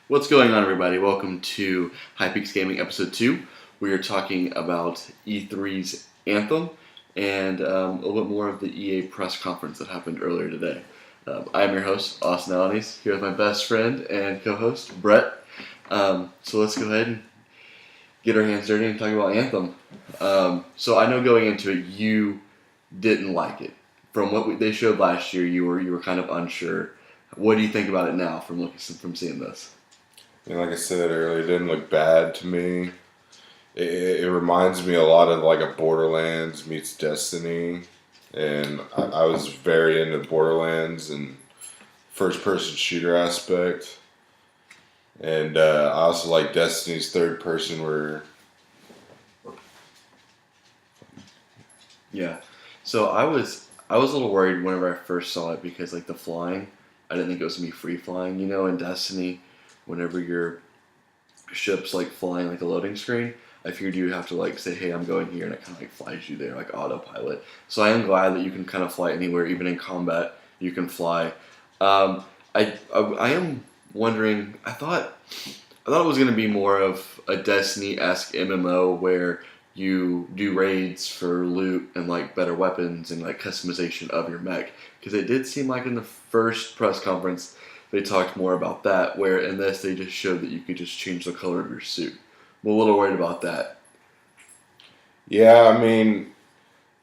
What's going on, everybody? Welcome to High Peaks Gaming Episode 2. We are talking about E3's Anthem and a little bit more of the EA press conference that happened earlier today. I'm your host, Austin Alanis, here with my best friend and co-host, Brett. So let's go ahead and get our hands dirty and talk about Anthem. So I know going into it, you didn't like it. From what they showed last year, you were kind of unsure. What do you think about it now from seeing this? Like I said earlier, it didn't look bad to me. It reminds me a lot of like a Borderlands meets Destiny, and I was very into Borderlands and first-person shooter aspect, and I also like Destiny's third person where. Yeah, so I was a little worried whenever I first saw it because like the flying, I didn't think it was gonna be free flying. In Destiny, whenever your ship's like flying like a loading screen, I figured you'd have to like say, hey, I'm going here, and it kind of like flies you there like autopilot. So I am glad that you can kind of fly anywhere, even in combat you can fly. I am wondering, I thought it was going to be more of a Destiny-esque MMO where you do raids for loot and like better weapons and like customization of your mech, because it did seem like in the first press conference they talked more about that, where in this they just showed that you could just change the color of your suit. I'm a little worried about that. Yeah, I mean,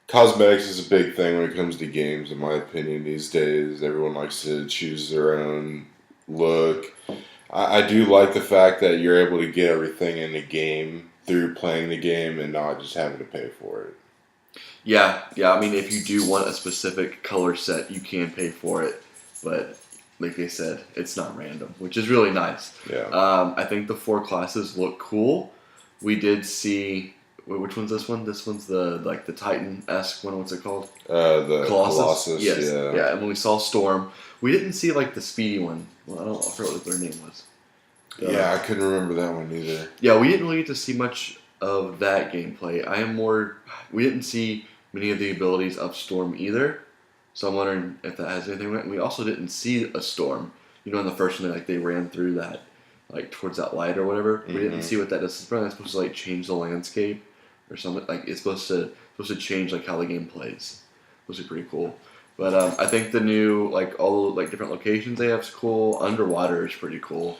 cosmetics is a big thing when it comes to games, in my opinion, these days. Everyone likes to choose their own look. I do like the fact that you're able to get everything in the game through playing the game and not just having to pay for it. Yeah. I mean, if you do want a specific color set, you can pay for it, but like they said, it's not random, which is really nice. Yeah. I think the 4 classes look cool. We did see, which one's this one? This one's the Titan-esque one. What's it called? The Colossus. Yes. Yeah. Yeah. And when we saw Storm, we didn't see like the speedy one. Well, I forgot what their name was. Yeah, I couldn't remember that one either. Yeah, we didn't really get to see much of that gameplay. We didn't see many of the abilities of Storm either. So I'm wondering if that has anything. We also didn't see a storm. In the first one, they ran through that, like towards that light or whatever. Mm-hmm. We didn't see what that is. It's probably supposed to like change the landscape or something. Like it's supposed to change like how the game plays, which is pretty cool. But I think the new all like different locations they have is cool. Underwater is pretty cool.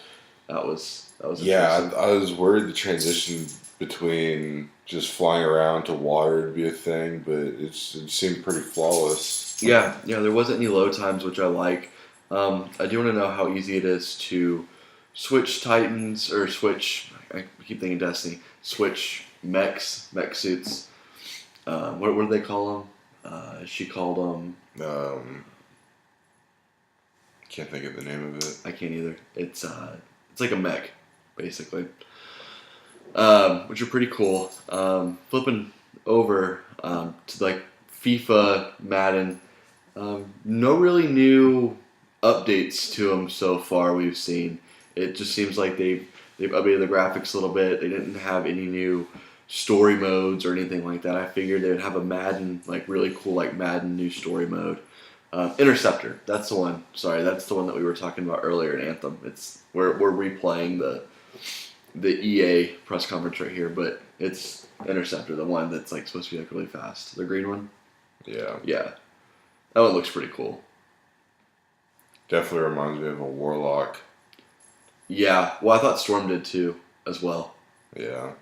That was yeah. I was worried the transition between just flying around to water would be a thing, but it seemed pretty flawless. Yeah, there wasn't any load times, which I like. I do want to know how easy it is to switch Titans, or switch, I keep thinking Destiny, switch mech suits. What do they call them? She called them... can't think of the name of it. I can't either. It's like a mech, basically. Which are pretty cool. Flipping over to like FIFA, Madden, no really new updates to them so far we've seen. It just seems like they've updated the graphics a little bit. They didn't have any new story modes or anything like that. I figured they would have a Madden, like really cool like Madden new story mode. Interceptor, that's the one. Sorry, that's the one that we were talking about earlier in Anthem. We're replaying the EA press conference right here, but it's Interceptor, the one that's like supposed to be like really fast. The green one? Yeah. That one looks pretty cool. Definitely reminds me of a Warlock. Yeah, well I thought Storm did too, as well. Yeah.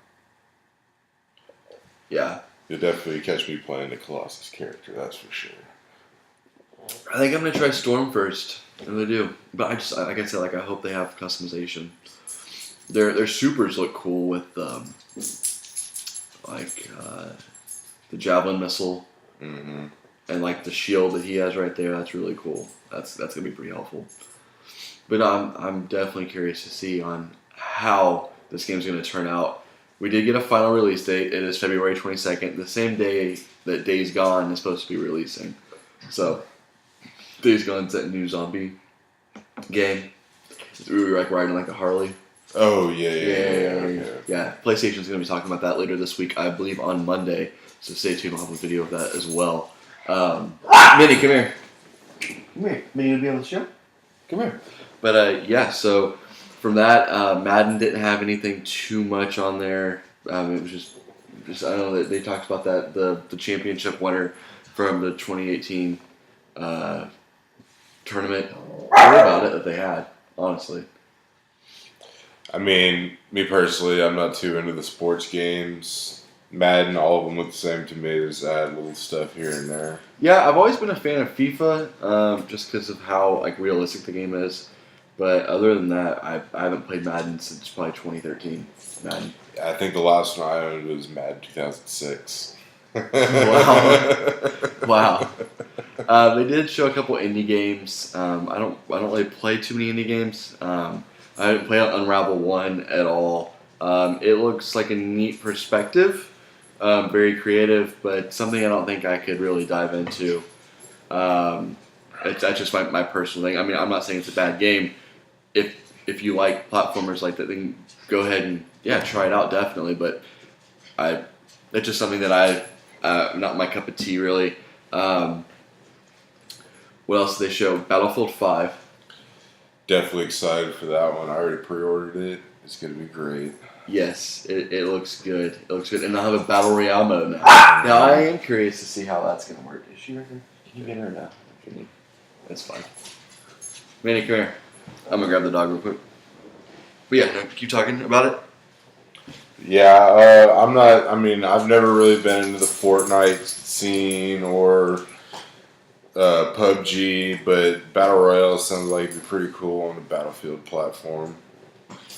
You'll definitely catch me playing the Colossus character, that's for sure. I think I'm gonna try Storm first. I really do. But I just, like I said, I hope they have customization. Their supers look cool with the javelin missile, mm-hmm. and like the shield that he has right there. That's really cool. That's gonna be pretty helpful. But I'm definitely curious to see on how this game's gonna turn out. We did get a final release date. It is February 22nd, the same day that Days Gone is supposed to be releasing. So Days Gone's that new zombie game. We were like riding like a Harley. Oh, yeah. PlayStation's going to be talking about that later this week, I believe on Monday. So stay tuned, we'll have a video of that as well. Minnie, come here. Minnie, you want to be on the show? Come here. But so from that, Madden didn't have anything too much on there. It was just I don't know, they talked about that the championship winner from the 2018 tournament. What about it that they had, honestly? I mean, me personally, I'm not too into the sports games. Madden, all of them look the same to me. Just add little stuff here and there. Yeah, I've always been a fan of FIFA, just because of how like realistic the game is. But other than that, I haven't played Madden since probably 2013. Madden. I think the last one I owned was Madden 2006. Wow. They did show a couple indie games. I don't really play too many indie games. I didn't play Unravel 1 at all. It looks like a neat perspective, very creative, but something I don't think I could really dive into. That's just my personal thing. I mean, I'm not saying it's a bad game. If you like platformers like that, then go ahead and try it out, definitely. But it's just something that not my cup of tea, really. What else did they show? Battlefield 5. Definitely excited for that one. I already pre-ordered it. It's going to be great. Yes, it looks good. It looks good. And they'll have a Battle Royale mode now. Now, I am curious to see how that's going to work. Is she ready? Can you get her now? That's fine. Manny, come here. I'm going to grab the dog real quick. But yeah, no, keep talking about it. Yeah, I've never really been into the Fortnite scene or PUBG, but Battle Royale sounds like it'd be pretty cool on the Battlefield platform.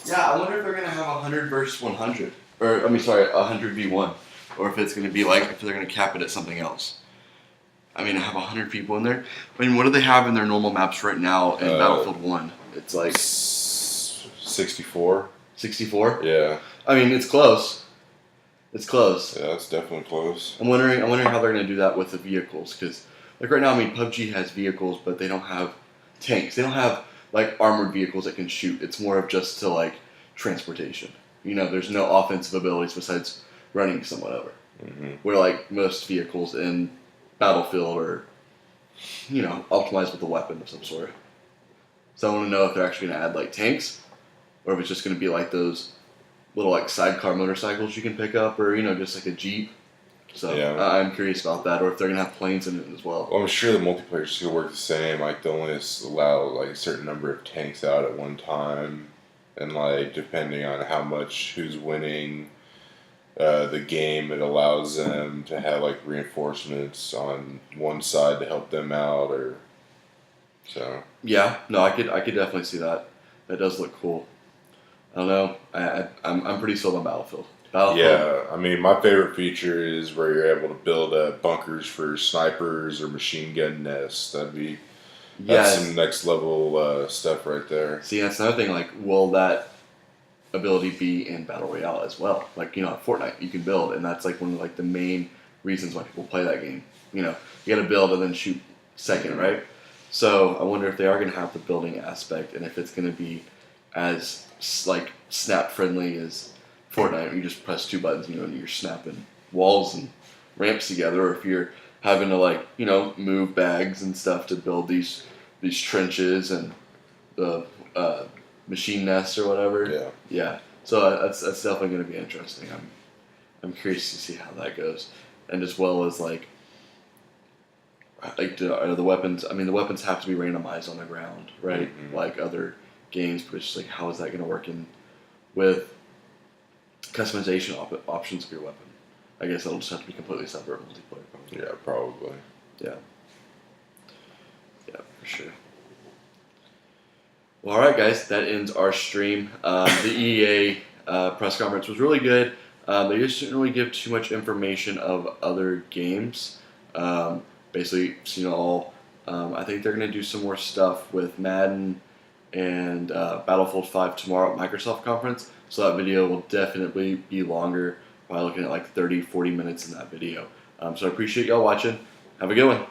Yeah, I wonder if they're going to have 100 versus 100. Or, 100v1. Or if it's going to be like, if they're going to cap it at something else. I mean, have 100 people in there. I mean, what do they have in their normal maps right now in Battlefield 1? It's like 64. 64? Yeah. I mean, it's close. It's close. Yeah, it's definitely close. I'm wondering how they're going to do that with the vehicles, because like right now, I mean, PUBG has vehicles, but they don't have tanks. They don't have like armored vehicles that can shoot. It's more of just to like transportation. There's no offensive abilities besides running somewhat over. Mm-hmm. Where like most vehicles in Battlefield are, optimized with a weapon of some sort. So I want to know if they're actually going to add like tanks, or if it's just going to be like those little like sidecar motorcycles you can pick up, or just like a Jeep. So yeah. I'm curious about that, or if they're going to have planes in it as well. Well, I'm sure the multiplayer is going to work the same. Like they only allow like a certain number of tanks out at one time, and like depending on how much who's winning the game, it allows them to have like reinforcements on one side to help them out, or so. Yeah, no, I could definitely see that. That does look cool. I don't know. I'm pretty sold on Battlefield. Yeah, I mean, my favorite feature is where you're able to build bunkers for snipers or machine gun nests. That's some next level stuff right there. See, that's another thing. Like, will that ability be in Battle Royale as well? Like, Fortnite, you can build, and that's like one of like the main reasons why people play that game. You got to build and then shoot second, right? So I wonder if they are going to have the building aspect, and if it's going to be as like snap friendly as Fortnite, you just press two buttons, and you're snapping walls and ramps together, or if you're having to like, move bags and stuff to build these trenches and the machine nests or whatever. Yeah. Yeah. So that's definitely going to be interesting. I'm curious to see how that goes, and as well as like the weapons. I mean, the weapons have to be randomized on the ground, right? Mm-hmm. Like other games, but it's just like, how is that going to work in with customization options of your weapon? I guess that'll just have to be completely separate multiplayer. Probably. Yeah, probably. Yeah, for sure. Well, all right, guys, that ends our stream. The EA press conference was really good. They just didn't really give too much information of other games. Basically, I think they're going to do some more stuff with Madden and Battlefield 5 tomorrow at Microsoft conference. So that video will definitely be longer, probably looking at like 30, 40 minutes in that video. So I appreciate y'all watching. Have a good one.